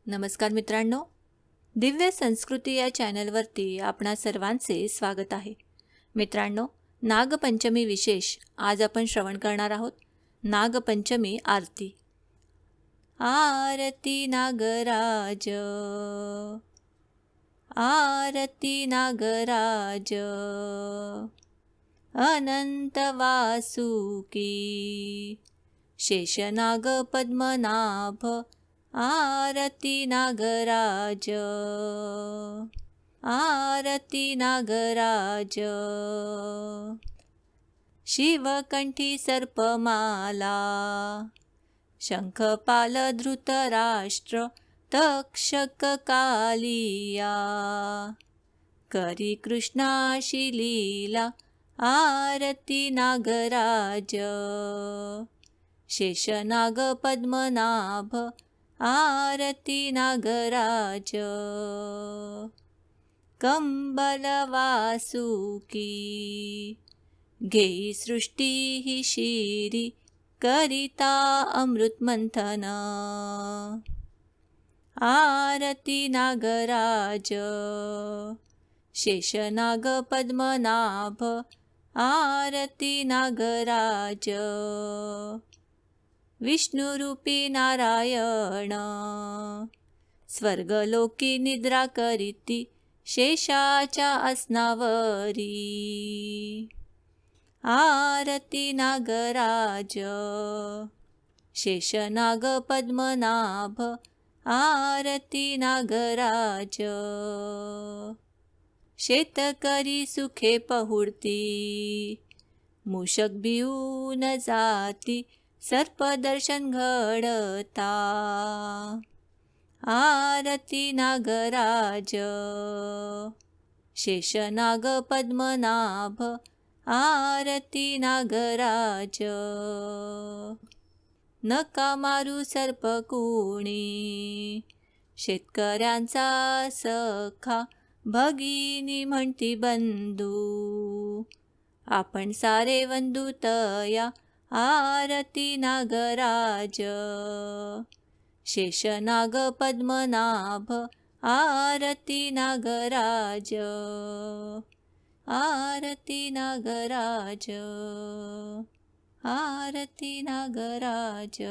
नमस्कार मित्रांनो, दिव्य संस्कृती या चॅनलवरती आपणा सर्वांचे स्वागत आहे. मित्रांनो, नागपंचमी विशेष आज आपण श्रवण करणार आहोत. नागपंचमी आरती. आरती नागराज, आरती नागराज, अनंत वासुकी, शेषनाग पद्मनाभ, आरती नागराज, आरती नागराज. शिवकंठी सर्पमाला, शंखपाल धृतराष्ट्र, तक्षक कालिया, करी कृष्णाशी लीला, आरती नागराज, शेषनाग पद्मनाभ, आरती नागराज. कंबल वासुकी, घेई सृष्टी ही शिरी, करिता अमृत मंथन, आरती नागराज, शेषनाग पद्मनाभ, आरती नागराज. विष्णुरूपी नारायण, स्वर्गलोकी निद्रा करीती, शेषाच्या आसनावरी, आरती नागराज, शेषनाग पद्मनाभ, आरती नागराज. शेतकरी सुखे पहुडती, मूषक भिऊन जाती, सर्पदर्शन घडता, आरती नागराज, शेषनाग पद्मनाभ, आरती नागराज. नका मारू सर्पकुणी, शेतकऱ्यांचा सखा, भगिनी म्हणती बंधू, आपण सारे बंधू तया, आरती नागराज, शेषनाग पद्मनाभ, आरती नागराज, आरती नागराज, आरती नागराज.